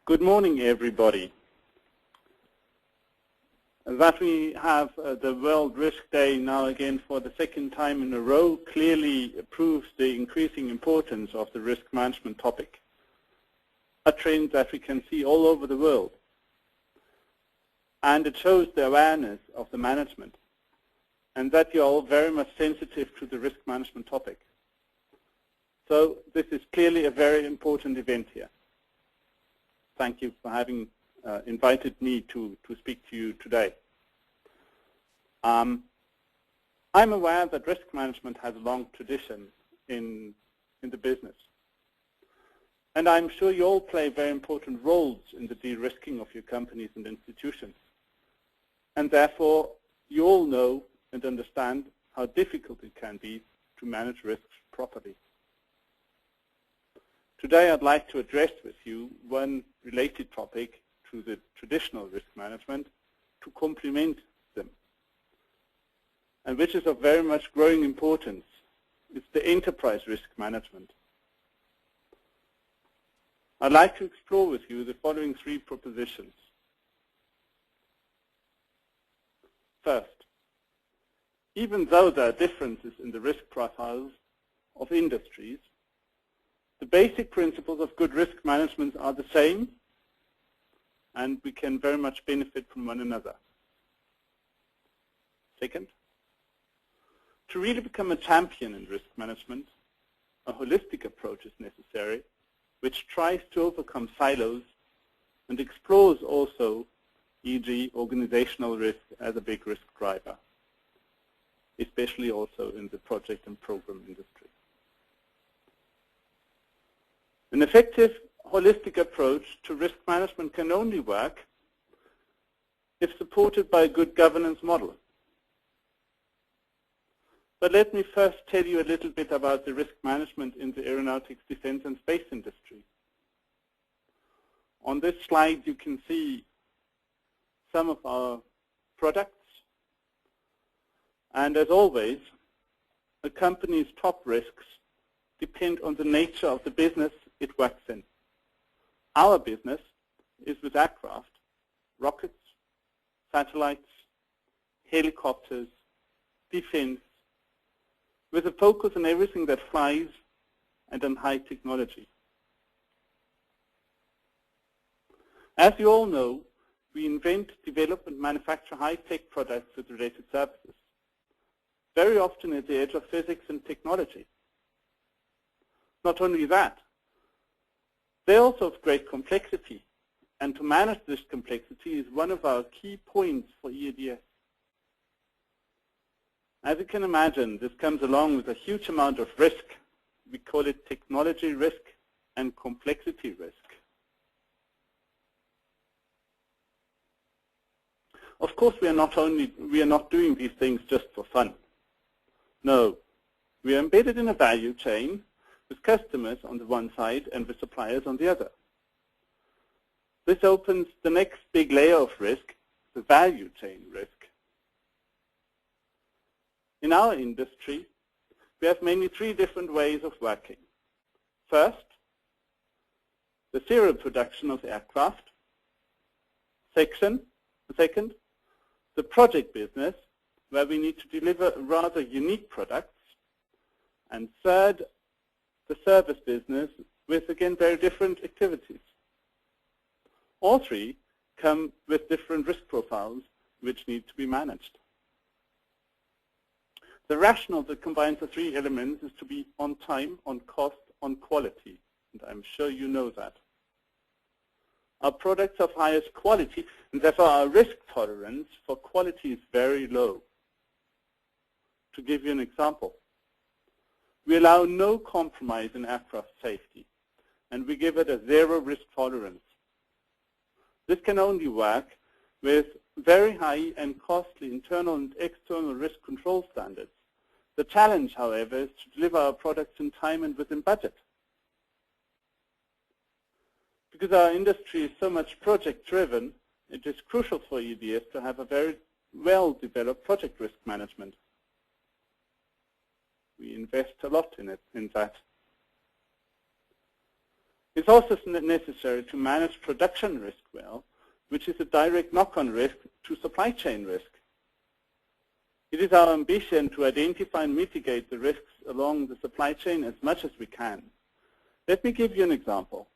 Good morning, everybody. That we have the World Risk Day now again for the second time in a row clearly proves the increasing importance of the risk management topic, a trend that we can see all over the world. And it shows the awareness of the management and that you're all very much sensitive to the risk management topic. So this is clearly a very important event here. Thank you for having invited me to speak to you today. I'm aware that risk management has a long tradition in the business. And I'm sure you all play very important roles in the de-risking of your companies and institutions. And therefore, you all know and understand how difficult it can be to manage risks properly. Today, I'd like to address with you one related topic to the traditional risk management to complement them, and which is of very much growing importance. It's the enterprise risk management. I'd like to explore with you the following three propositions. First, even though there are differences in the risk profiles of industries, the basic principles of good risk management are the same, and we can very much benefit from one another. Second, to really become a champion in risk management, a holistic approach is necessary, which tries to overcome silos and explores also, e.g., organizational risk as a big risk driver, especially also in the project and program industry. An effective holistic approach to risk management can only work if supported by a good governance model. But let me first tell you a little bit about the risk management in the aeronautics, defense, and space industry. On this slide, you can see some of our products. And as always, a company's top risks depend on the nature of the business it works in. Our business is with aircraft, rockets, satellites, helicopters, defense, with a focus on everything that flies and on high technology. As you all know, we invent, develop, and manufacture high-tech products with related services, very often at the edge of physics and technology. Not only that, they're also of great complexity, and to manage this complexity is one of our key points for EADS. As you can imagine, this comes along with a huge amount of risk. We call it technology risk and complexity risk. Of course, we are not doing these things just for fun. No, we are embedded in a value chain with customers on the one side and with suppliers on the other. This opens the next big layer of risk, the value chain risk. In our industry, we have mainly three different ways of working. First, the serial production of aircraft. Second, the project business, where we need to deliver rather unique products. And third, the service business with, again, very different activities. All three come with different risk profiles which need to be managed. The rationale that combines the three elements is to be on time, on cost, on quality, and I'm sure you know that. Our products are of highest quality, and therefore our risk tolerance for quality is very low. To give you an example, we allow no compromise in aircraft safety, and we give it a zero risk tolerance. This can only work with very high and costly internal and external risk control standards. The challenge, however, is to deliver our products in time and within budget. Because our industry is so much project-driven, it is crucial for EADS to have a very well-developed project risk management. We invest a lot in that. It's also necessary to manage production risk well, which is a direct knock-on risk to supply chain risk. It is our ambition to identify and mitigate the risks along the supply chain as much as we can. Let me give you an example.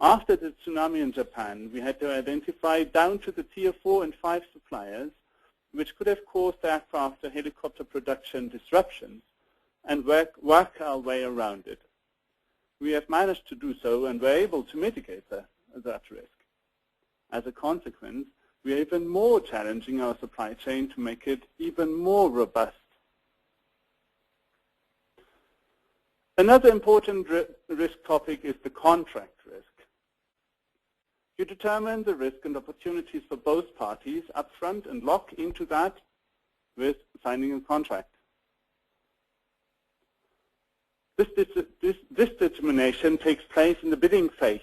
After the tsunami in Japan, we had to identify down to the tier 4 and 5 suppliers which could have caused aircraft or helicopter production disruptions and work our way around it. We have managed to do so and were able to mitigate that risk. As a consequence, we are even more challenging our supply chain to make it even more robust. Another important risk topic is the contract risk. You determine the risk and opportunities for both parties up front and lock into that with signing a contract. This determination takes place in the bidding phase.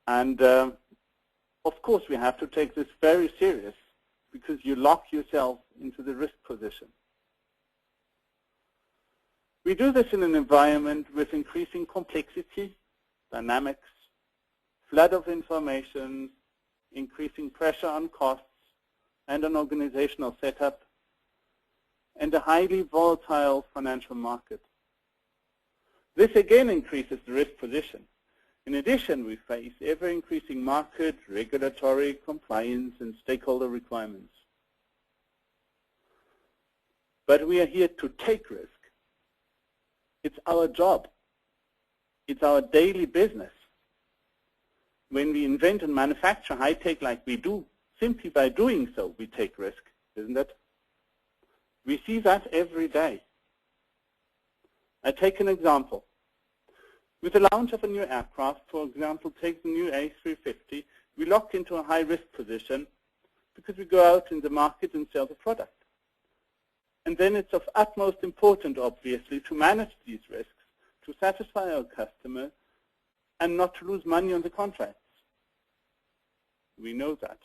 And of course, we have to take this very serious because you lock yourself into the risk position. We do this in an environment with increasing complexity, dynamics, flood of information, increasing pressure on costs and an organizational setup, and a highly volatile financial market. This again increases the risk position. In addition, we face ever-increasing market, regulatory, compliance, and stakeholder requirements. But we are here to take risk. It's our job. It's our daily business. When we invent and manufacture high-tech like we do, simply by doing so, we take risk, isn't it? We see that every day. I take an example. With the launch of a new aircraft, for example, take the new A350, we lock into a high-risk position because we go out in the market and sell the product. And then it's of utmost importance, obviously, to manage these risks, to satisfy our customer, and not to lose money on the contracts. We know that.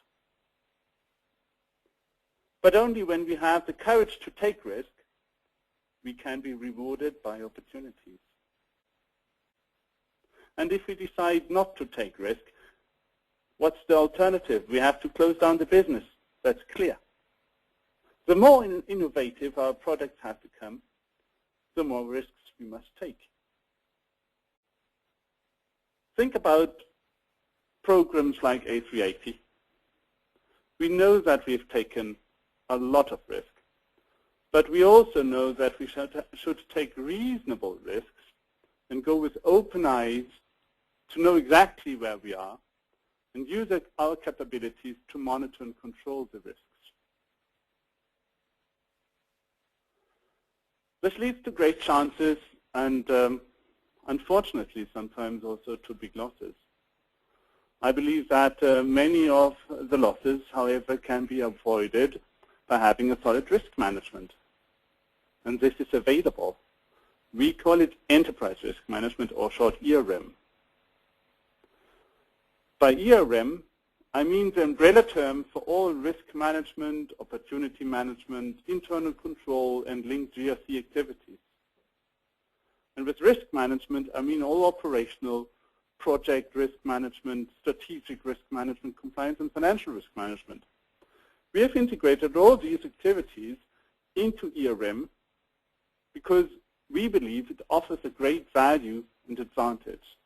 But only when we have the courage to take risk, we can be rewarded by opportunities. And if we decide not to take risk, what's the alternative? We have to close down the business. That's clear. The more innovative our products have become, the more risks we must take. Think about programs like A380. We know that we've taken a lot of risk, but we also know that we should take reasonable risks and go with open eyes to know exactly where we are and use our capabilities to monitor and control the risks. This leads to great chances and unfortunately sometimes also to big losses. I believe that many of the losses, however, can be avoided by having a solid risk management. And this is available. We call it enterprise risk management, or short ERM. By ERM, I mean the umbrella term for all risk management, opportunity management, internal control, and linked GRC activities. And with risk management, I mean all operational, project risk management, strategic risk management, compliance, and financial risk management. We have integrated all these activities into ERM because we believe it offers a great value and advantage.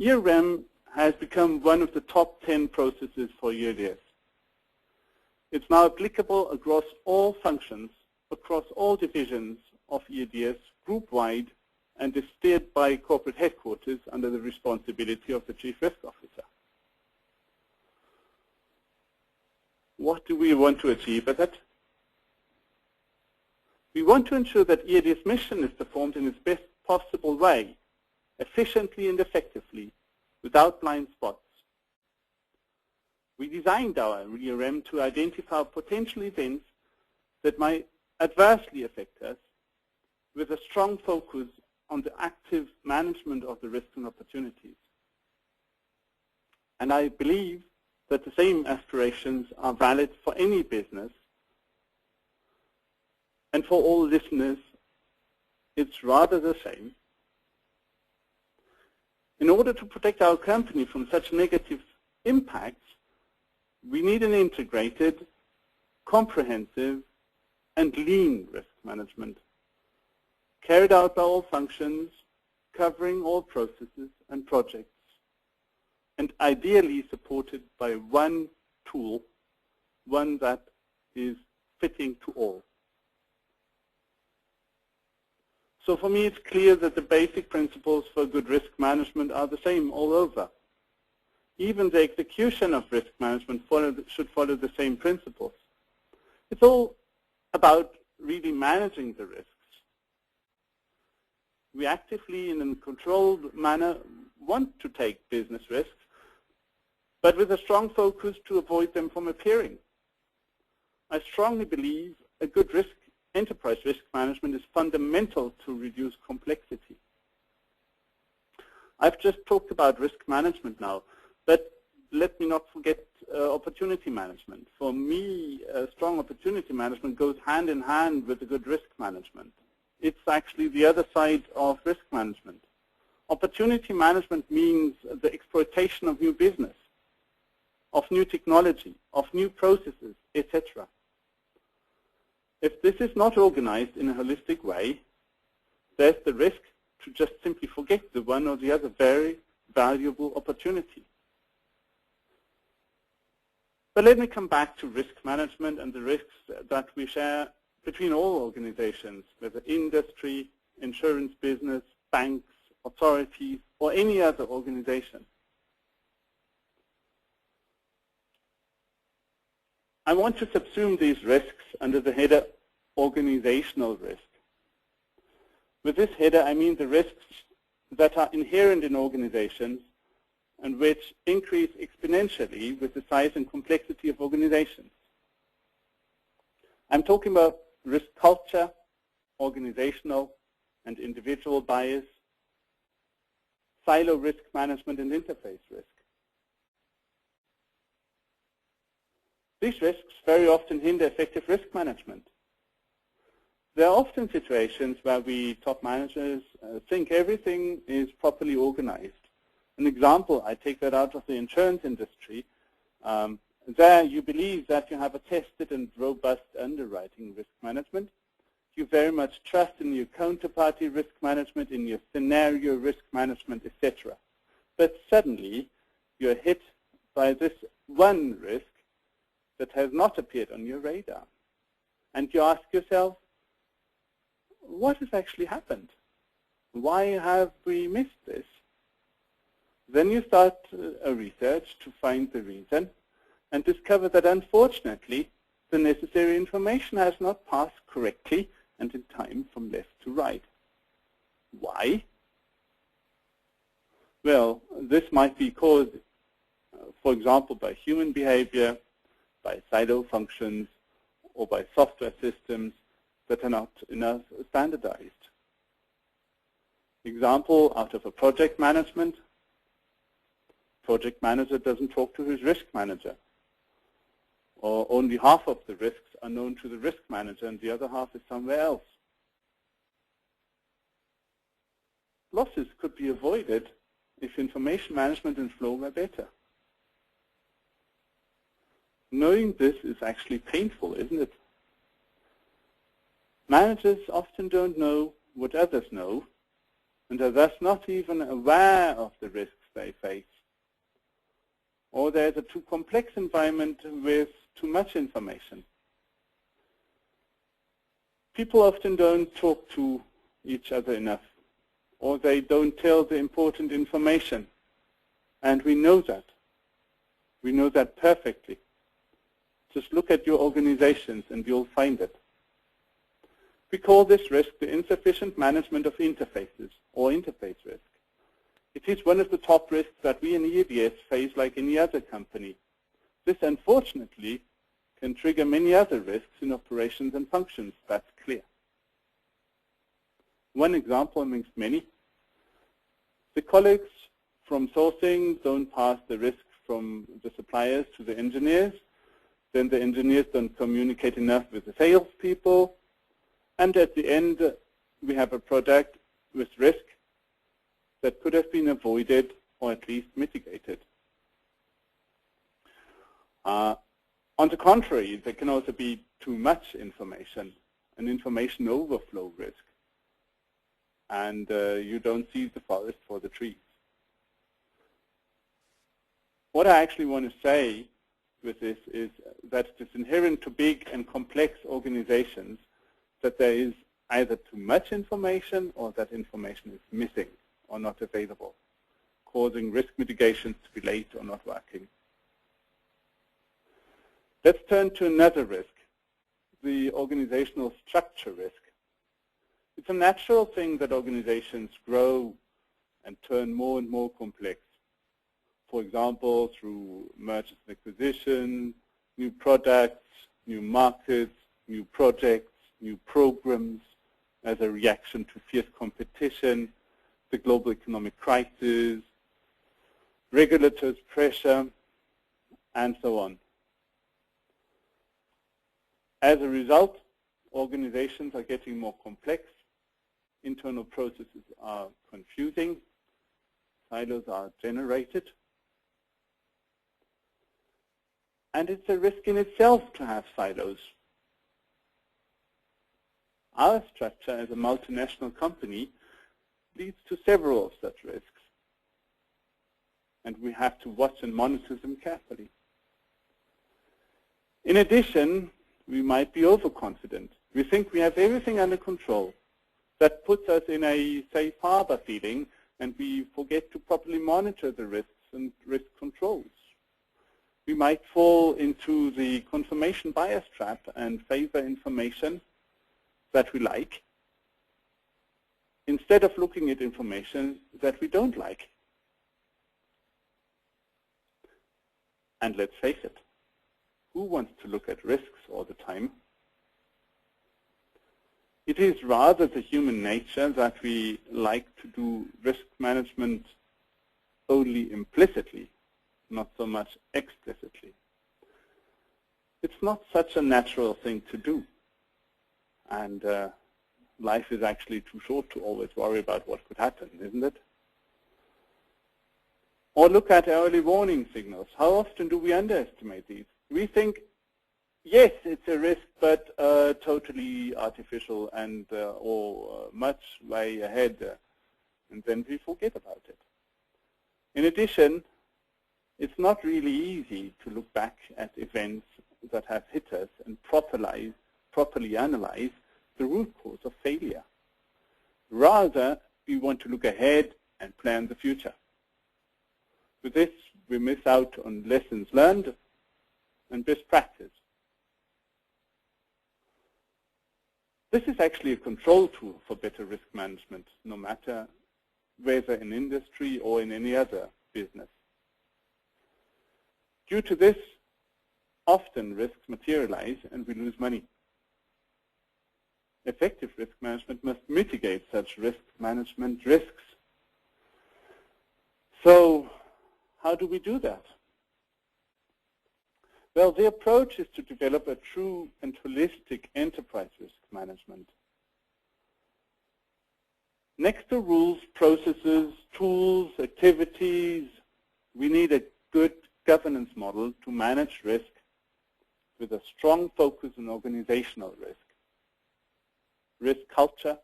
ERM has become one of the top 10 processes for EADS. It's now applicable across all functions, across all divisions of EADS, group-wide, and is steered by corporate headquarters under the responsibility of the Chief Risk Officer. What do we want to achieve with it? We want to ensure that EADS mission is performed in its best possible way, efficiently and effectively, without blind spots. We designed our ERM to identify potential events that might adversely affect us with a strong focus on the active management of the risks and opportunities. And I believe that the same aspirations are valid for any business. And for all listeners, it's rather the same. In order to protect our company from such negative impacts, we need an integrated, comprehensive, and lean risk management, carried out by all functions, covering all processes and projects, and ideally supported by one tool, one that is fitting to all. So for me, it's clear that the basic principles for good risk management are the same all over. Even the execution of risk management should follow the same principles. It's all about really managing the risks. We actively, in a controlled manner, want to take business risks, but with a strong focus to avoid them from appearing. I strongly believe a good enterprise risk management is fundamental to reduce complexity. I've just talked about risk management now, but let me not forget opportunity management. For me, strong opportunity management goes hand in hand with a good risk management. It's actually the other side of risk management. Opportunity management means the exploitation of new business, of new technology, of new processes, etc. If this is not organized in a holistic way, there's the risk to just simply forget the one or the other very valuable opportunity. But let me come back to risk management and the risks that we share between all organizations, whether industry, insurance business, banks, authorities, or any other organization. I want to subsume these risks under the header organizational risk. With this header, I mean the risks that are inherent in organizations and which increase exponentially with the size and complexity of organizations. I'm talking about risk culture, organizational and individual bias, silo risk management, and interface risk. These risks very often hinder effective risk management. There are often situations where we top managers think everything is properly organized. An example, I take that out of the insurance industry. There you believe that you have a tested and robust underwriting risk management. You very much trust in your counterparty risk management, in your scenario risk management, etc. But suddenly you're hit by this one risk that has not appeared on your radar. And you ask yourself, what has actually happened? Why have we missed this? Then you start a research to find the reason and discover that unfortunately the necessary information has not passed correctly and in time from left to right. Why? Well, this might be caused, for example, by human behavior, by silo functions, or by software systems that are not enough standardized. Example, out of a project management, project manager doesn't talk to his risk manager, or only half of the risks are known to the risk manager and the other half is somewhere else. Losses could be avoided if information management and flow were better. Knowing this is actually painful, isn't it? Managers often don't know what others know and are thus not even aware of the risks they face. Or there's a too complex environment with too much information. People often don't talk to each other enough, or they don't tell the important information. And we know that. We know that perfectly. Just look at your organizations and you'll find it. We call this risk the insufficient management of interfaces, or interface risk. It is one of the top risks that we in EADS face like any other company. This, unfortunately, can trigger many other risks in operations and functions. That's clear. One example amongst many. The colleagues from sourcing don't pass the risk from the suppliers to the engineers. Then the engineers don't communicate enough with the salespeople. And at the end, we have a product with risk that could have been avoided or at least mitigated. On the contrary, there can also be too much information, an information overflow risk, and you don't see the forest for the trees. What I actually want to say with this is that it's inherent to big and complex organizations that there is either too much information or that information is missing or not available, causing risk mitigations to be late or not working. Let's turn to another risk, the organizational structure risk. It's a natural thing that organizations grow and turn more and more complex. For example, through mergers and acquisitions, new products, new markets, new projects, new programs, as a reaction to fierce competition, the global economic crisis, regulators' pressure, and so on. As a result, organizations are getting more complex, internal processes are confusing, silos are generated, and it's a risk in itself to have silos. Our structure as a multinational company leads to several of such risks, and we have to watch and monitor them carefully. In addition, we might be overconfident. We think we have everything under control. That puts us in a safe harbor feeling, and we forget to properly monitor the risks and risk controls. We might fall into the confirmation bias trap and favor information that we like, instead of looking at information that we don't like. And let's face it, who wants to look at risks all the time? It is rather the human nature that we like to do risk management only implicitly, not so much explicitly. It's not such a natural thing to do. And life is actually too short to always worry about what could happen, isn't it? Or look at early warning signals. How often do we underestimate these? We think, yes, it's a risk, but totally artificial and or much way ahead, and then we forget about it. In addition, it's not really easy to look back at events that have hit us and properly analyze the root cause of failure. Rather, we want to look ahead and plan the future. With this, we miss out on lessons learned and best practice. This is actually a control tool for better risk management, no matter whether in industry or in any other business. Due to this, often risks materialize and we lose money. Effective risk management must mitigate such risk management risks. So, how do we do that? Well, the approach is to develop a true and holistic enterprise risk management. Next to rules, processes, tools, activities, we need a good governance model to manage risk with a strong focus on organizational risk culture,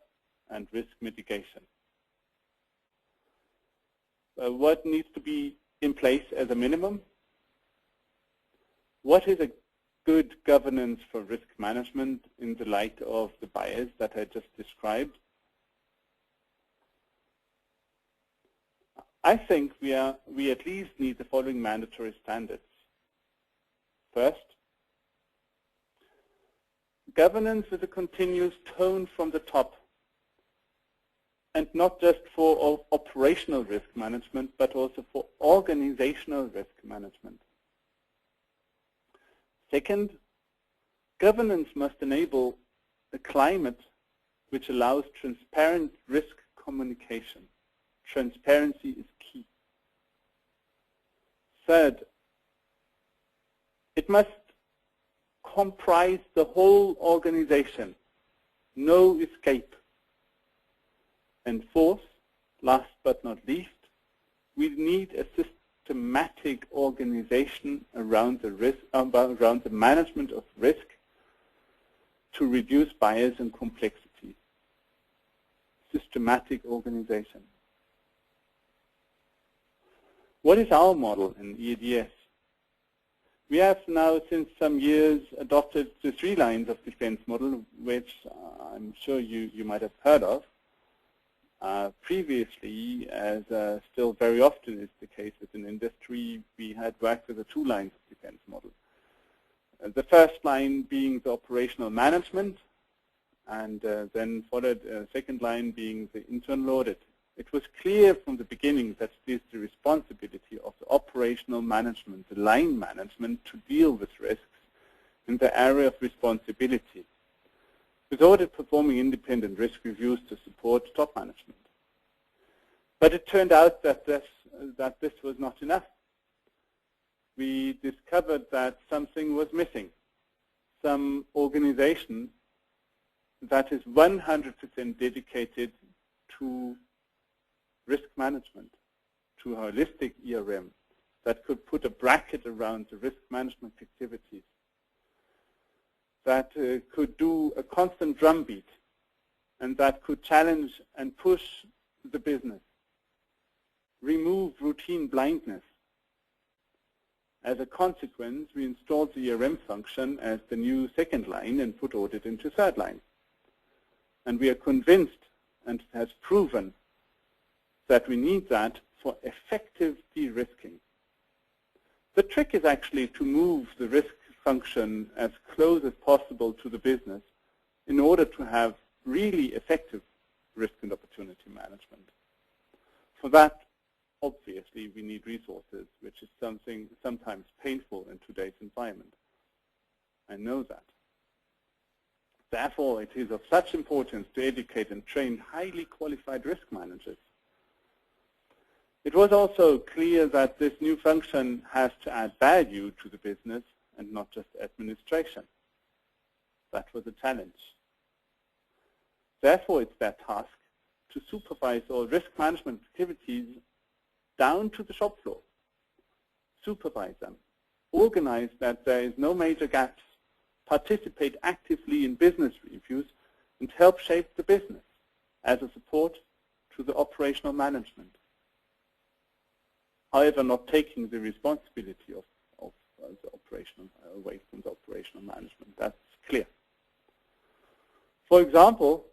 and risk mitigation. What needs to be in place as a minimum? What is a good governance for risk management in the light of the bias that I just described? I think we at least need the following mandatory standards. First, governance with a continuous tone from the top, and not just for operational risk management, but also for organizational risk management. Second, governance must enable a climate which allows transparent risk communication. Transparency is key. Third, it must comprise the whole organization, no escape. And fourth, last but not least, we need a systematic organization around the risk, around the management of risk to reduce bias and complexity. Systematic organization. What is our model in EADS? We have now, since some years, adopted the 3 lines of defense model, which I'm sure you might have heard of. Previously, as still very often is the case within industry, we had worked with the 2 lines of defense model. The first line being the operational management, and then followed a second line being the internal audit. It was clear from the beginning that it is the responsibility of the operational management, the line management, to deal with risks in the area of responsibility, with audit performing independent risk reviews to support top management. But it turned out that this was not enough. We discovered that something was missing, some organization that is 100% dedicated to risk management, to holistic ERM, that could put a bracket around the risk management activities, that could do a constant drumbeat, and that could challenge and push the business, remove routine blindness. As a consequence, we installed the ERM function as the new second line and put audit into third line. And we are convinced, and it has proven, that we need that for effective de-risking. The trick is actually to move the risk function as close as possible to the business in order to have really effective risk and opportunity management. For that, obviously, we need resources, which is something sometimes painful in today's environment. I know that. Therefore, it is of such importance to educate and train highly qualified risk managers. It was also clear that this new function has to add value to the business and not just administration. That was a challenge. Therefore, it's their task to supervise all risk management activities down to the shop floor, supervise them, organize that there is no major gaps, participate actively in business reviews, and help shape the business as a support to the operational management. However, not taking the responsibility of the operational, away from the operational management. That's clear. For example,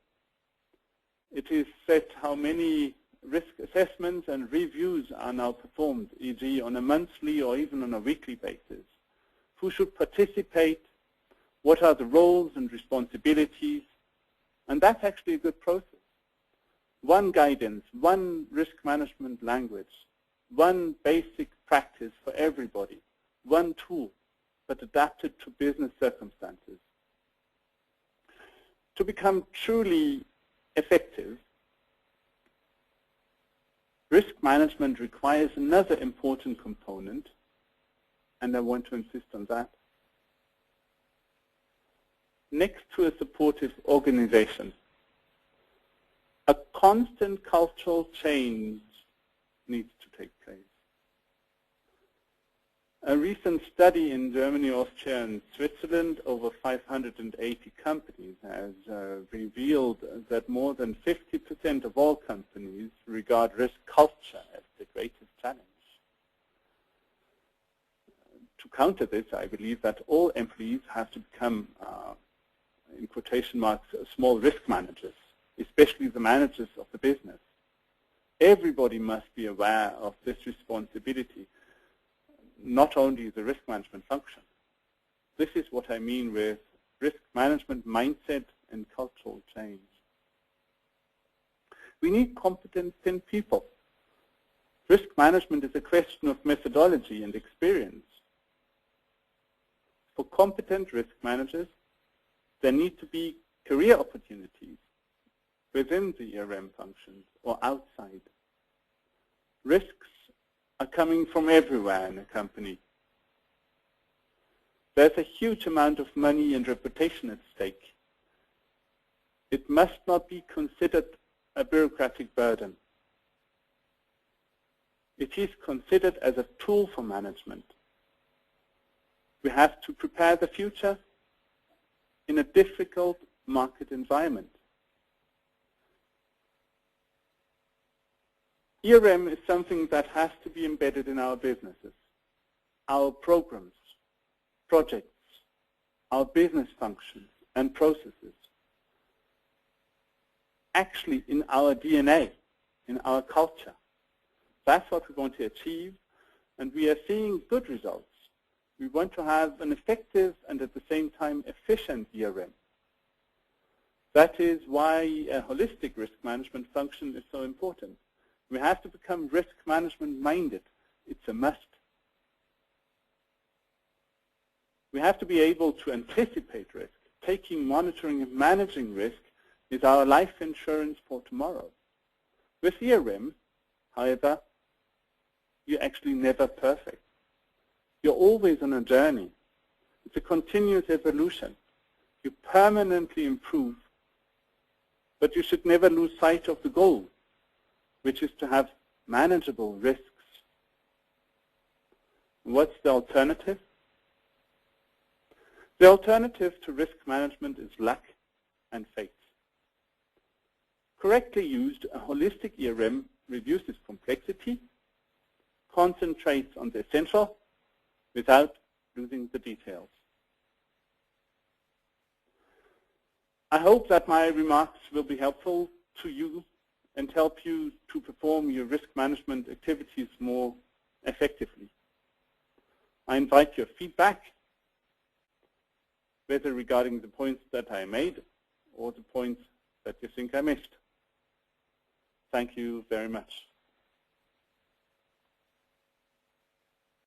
it is set how many risk assessments and reviews are now performed, e.g. on a monthly or even on a weekly basis. Who should participate? What are the roles and responsibilities? And that's actually a good process. One guidance, one risk management language, one basic practice for everybody, one tool, but adapted to business circumstances. To become truly effective, risk management requires another important component, and I want to insist on that. Next to a supportive organization, a constant cultural change needs to take place. A recent study in Germany, Austria, and Switzerland, over 580 companies, has revealed that more than 50% of all companies regard risk culture as the greatest challenge. To counter this, I believe that all employees have to become, in quotation marks, small risk managers, especially the managers of the business. Everybody must be aware of this responsibility, not only the risk management function. This is what I mean with risk management mindset and cultural change. We need competent, thin people. Risk management is a question of methodology and experience. For competent risk managers, there need to be career opportunities within the ERM functions or outside. Risks are coming from everywhere in a company. There's a huge amount of money and reputation at stake. It must not be considered a bureaucratic burden. It is considered as a tool for management. We have to prepare the future in a difficult market environment. ERM is something that has to be embedded in our businesses, our programs, projects, our business functions and processes. Actually in our DNA, in our culture. That's what we want to achieve, and we are seeing good results. We want to have an effective and at the same time efficient ERM. That is why a holistic risk management function is so important. We have to become risk management minded. It's a must. We have to be able to anticipate risk. Taking, monitoring, and managing risk is our life insurance for tomorrow. With ERM, however, you're actually never perfect. You're always on a journey. It's a continuous evolution. You permanently improve, but you should never lose sight of the goal, which is to have manageable risks. What's the alternative? The alternative to risk management is luck and fate. Correctly used, a holistic ERM reduces complexity, concentrates on the essential without losing the details. I hope that my remarks will be helpful to you and help you to perform your risk management activities more effectively. I invite your feedback, whether regarding the points that I made or the points that you think I missed. Thank you very much.